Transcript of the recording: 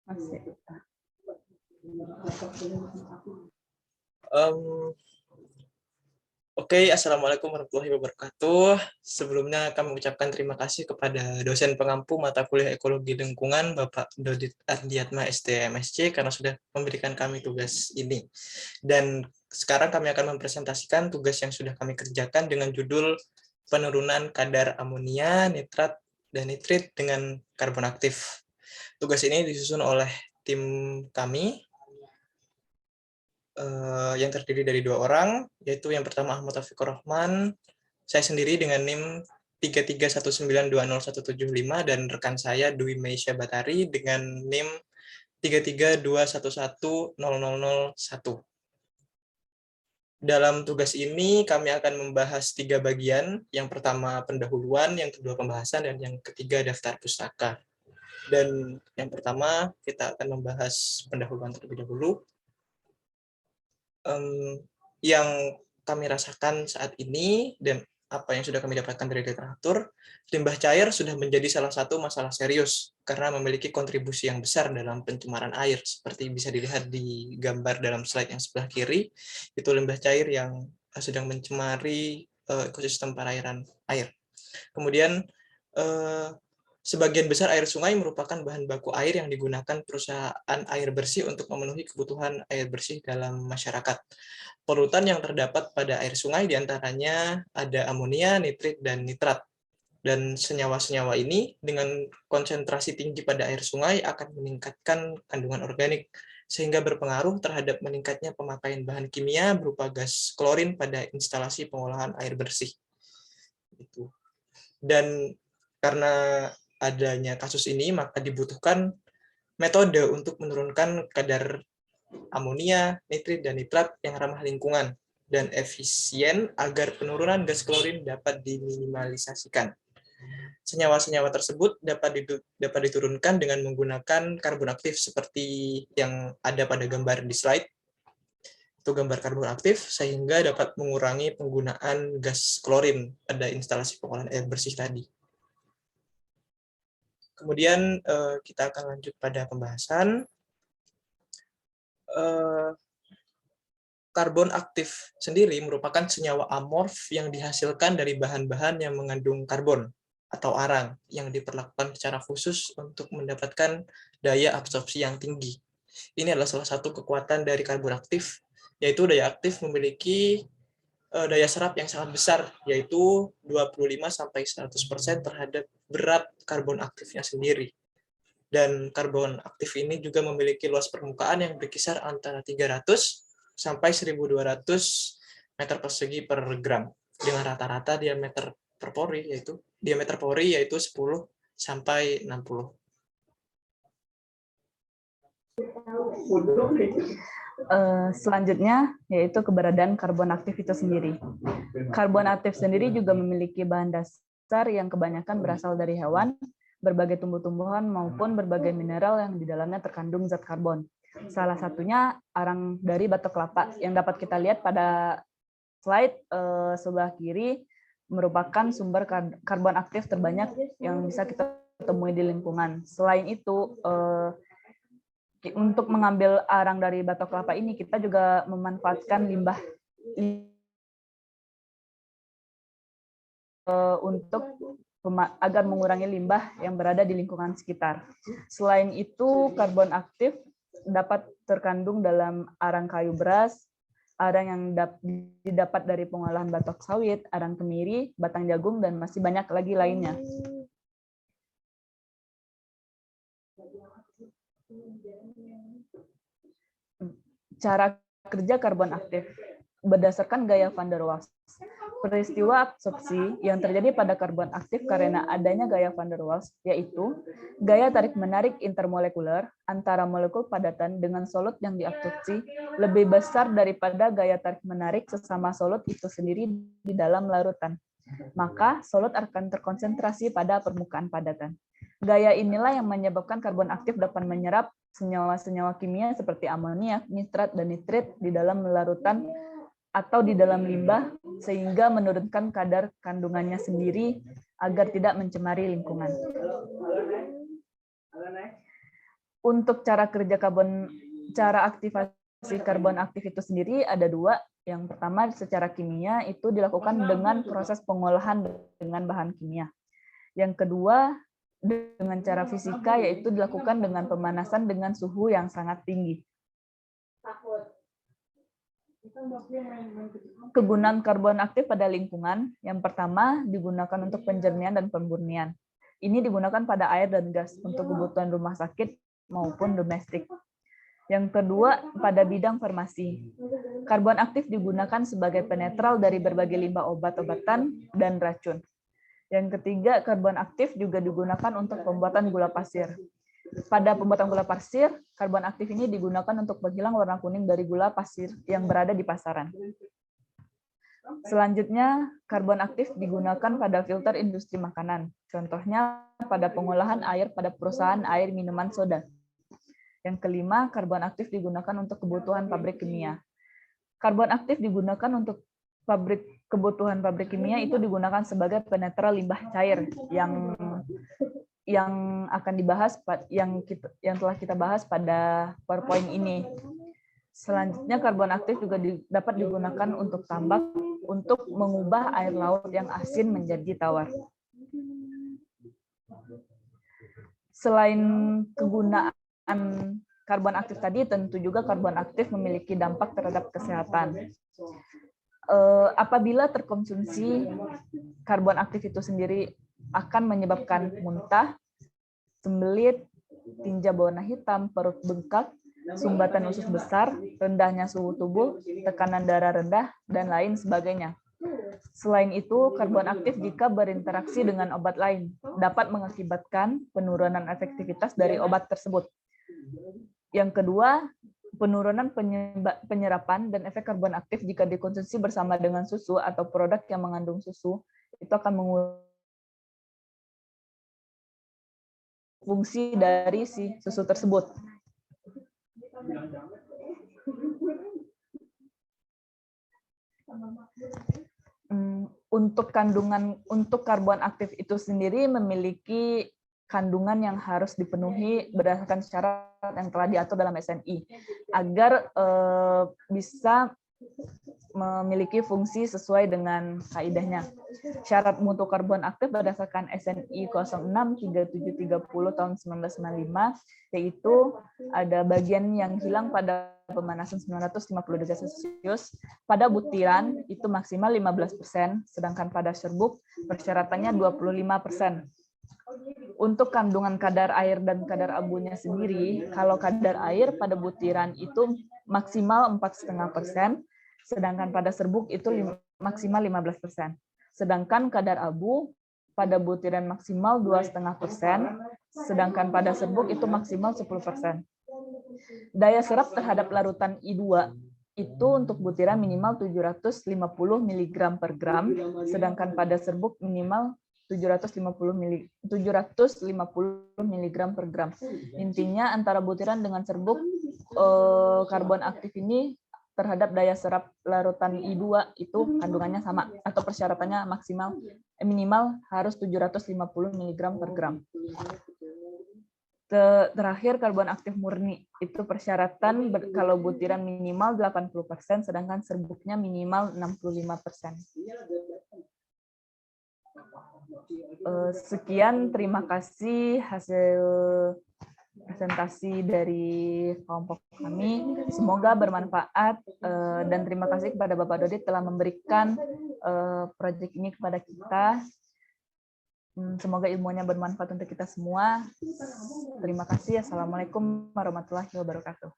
Masih. Oke, Assalamualaikum warahmatullahi wabarakatuh. Sebelumnya kami ucapkan terima kasih kepada dosen pengampu mata kuliah Ekologi Lingkungan, Bapak Dodit Ardiatma STMSC, karena sudah memberikan kami tugas ini. Dan sekarang kami akan mempresentasikan tugas yang sudah kami kerjakan dengan judul penurunan kadar amonia, nitrat, dan nitrit dengan karbon aktif. Tugas ini disusun oleh tim kami, yang terdiri dari 2 orang, yaitu yang pertama Ahmad Taufikur Rahman, saya sendiri dengan NIM 331920175, dan rekan saya Dwi Meisya Batari dengan NIM 332110001. Dalam tugas ini kami akan membahas 3 bagian, yang pertama pendahuluan, yang kedua pembahasan, dan yang ketiga daftar pustaka. Dan yang pertama kita akan membahas pendahuluan terlebih dahulu. Yang kami rasakan saat ini dan apa yang sudah kami dapatkan dari literatur, limbah cair sudah menjadi salah satu masalah serius karena memiliki kontribusi yang besar dalam pencemaran air. Seperti bisa dilihat di gambar dalam slide yang sebelah kiri, itu limbah cair yang sedang mencemari ekosistem perairan air. Kemudian sebagian besar air sungai merupakan bahan baku air yang digunakan perusahaan air bersih untuk memenuhi kebutuhan air bersih dalam masyarakat. Polutan yang terdapat pada air sungai diantaranya ada amonia, nitrit, dan nitrat. Dan senyawa-senyawa ini dengan konsentrasi tinggi pada air sungai akan meningkatkan kandungan organik, sehingga berpengaruh terhadap meningkatnya pemakaian bahan kimia berupa gas klorin pada instalasi pengolahan air bersih. Dan karena adanya kasus ini, maka dibutuhkan metode untuk menurunkan kadar amonia, nitrit, dan nitrat yang ramah lingkungan dan efisien agar penurunan gas klorin dapat diminimalisasikan. Senyawa-senyawa tersebut dapat diturunkan dengan menggunakan karbon aktif seperti yang ada pada gambar di slide. Itu gambar karbon aktif sehingga dapat mengurangi penggunaan gas klorin pada instalasi pengolahan air bersih tadi. Kemudian kita akan lanjut pada pembahasan. Karbon aktif sendiri merupakan senyawa amorf yang dihasilkan dari bahan-bahan yang mengandung karbon atau arang yang diperlakukan secara khusus untuk mendapatkan daya absorpsi yang tinggi. Ini adalah salah satu kekuatan dari karbon aktif, yaitu daya aktif memiliki daya serap yang sangat besar, yaitu 25-100% terhadap berat karbon aktifnya sendiri. Dan karbon aktif ini juga memiliki luas permukaan yang berkisar antara 300 sampai 1.200 meter persegi per gram, dengan rata-rata diameter pori yaitu 10 sampai 60. Selanjutnya yaitu keberadaan karbon aktif itu sendiri. Karbon aktif sendiri juga memiliki bahan dasar yang kebanyakan berasal dari hewan, berbagai tumbuh-tumbuhan maupun berbagai mineral yang di dalamnya terkandung zat karbon. Salah satunya arang dari batok kelapa yang dapat kita lihat pada slide sebelah kiri, merupakan sumber karbon aktif terbanyak yang bisa kita temui di lingkungan. Selain itu, untuk mengambil arang dari batok kelapa ini, kita juga memanfaatkan limbah untuk agar mengurangi limbah yang berada di lingkungan sekitar. Selain itu, karbon aktif dapat terkandung dalam arang kayu beras, arang yang didapat dari pengolahan batok sawit, arang kemiri, batang jagung, dan masih banyak lagi lainnya. Cara kerja karbon aktif berdasarkan gaya van der Waals. Peristiwa absorpsi yang terjadi pada karbon aktif karena adanya gaya van der Waals, yaitu gaya tarik-menarik intermolekuler antara molekul padatan dengan solut yang diabsorpsi lebih besar daripada gaya tarik-menarik sesama solut itu sendiri di dalam larutan. Maka solut akan terkonsentrasi pada permukaan padatan. Gaya inilah yang menyebabkan karbon aktif dapat menyerap senyawa-senyawa kimia seperti amonia, nitrat, dan nitrit di dalam larutan atau di dalam limbah, sehingga menurunkan kadar kandungannya sendiri agar tidak mencemari lingkungan. Untuk cara aktivasi karbon aktif itu sendiri ada dua. Yang pertama secara kimia itu dilakukan dengan proses pengolahan dengan bahan kimia. Yang kedua dengan cara fisika, yaitu dilakukan dengan pemanasan dengan suhu yang sangat tinggi. Kegunaan karbon aktif pada lingkungan, yang pertama digunakan untuk penjernihan dan pemurnian. Ini digunakan pada air dan gas untuk kebutuhan rumah sakit maupun domestik. Yang kedua, pada bidang farmasi. Karbon aktif digunakan sebagai penetral dari berbagai limbah obat-obatan dan racun. Yang ketiga, karbon aktif juga digunakan untuk pembuatan gula pasir. Pada pembuatan gula pasir, karbon aktif ini digunakan untuk menghilang warna kuning dari gula pasir yang berada di pasaran. Selanjutnya, karbon aktif digunakan pada filter industri makanan. Contohnya pada pengolahan air pada perusahaan air minuman soda. Yang kelima, karbon aktif digunakan untuk kebutuhan pabrik kimia. Karbon aktif digunakan untuk kebutuhan pabrik kimia itu digunakan sebagai penetral limbah cair yang akan dibahas yang telah kita bahas pada PowerPoint ini. Selanjutnya, karbon aktif juga dapat digunakan untuk tambak untuk mengubah air laut yang asin menjadi tawar. Selain kegunaan karbon aktif tadi, tentu juga karbon aktif memiliki dampak terhadap kesehatan. Apabila terkonsumsi, karbon aktif itu sendiri akan menyebabkan muntah, sembelit, tinja berwarna hitam, perut bengkak, sumbatan usus besar, rendahnya suhu tubuh, tekanan darah rendah, dan lain sebagainya. Selain itu, karbon aktif jika berinteraksi dengan obat lain dapat mengakibatkan penurunan efektivitas dari obat tersebut. Yang kedua, penurunan penyerapan dan efek karbon aktif jika dikonsumsi bersama dengan susu atau produk yang mengandung susu, itu akan mengurangi fungsi dari si susu tersebut. Untuk karbon aktif itu sendiri memiliki kandungan yang harus dipenuhi berdasarkan syarat yang telah diatur dalam SNI agar bisa memiliki fungsi sesuai dengan kaidahnya. Syarat mutu karbon aktif berdasarkan SNI 063730 tahun 1995 yaitu ada bagian yang hilang pada pemanasan 950 derajat Celcius, pada butiran itu maksimal 15%, sedangkan pada serbuk persyaratannya 25%. Untuk kandungan kadar air dan kadar abunya sendiri, kalau kadar air pada butiran itu maksimal 4,5%, sedangkan pada serbuk itu maksimal 15%. Sedangkan kadar abu pada butiran maksimal 2,5%, sedangkan pada serbuk itu maksimal 10%. Daya serap terhadap larutan I2 itu untuk butiran minimal 750 mg per gram, sedangkan pada serbuk minimal 750 mg per gram. Intinya antara butiran dengan serbuk karbon aktif ini terhadap daya serap larutan I2 itu kandungannya sama atau persyaratannya minimal harus 750 mg per gram. Terakhir karbon aktif murni itu persyaratan kalau butiran minimal 80%, sedangkan serbuknya minimal 65%. Sekian, terima kasih hasil presentasi dari kelompok kami. Semoga bermanfaat dan terima kasih kepada Bapak Dodi telah memberikan proyek ini kepada kita. Semoga ilmunya bermanfaat untuk kita semua. Terima kasih. Assalamualaikum warahmatullahi wabarakatuh.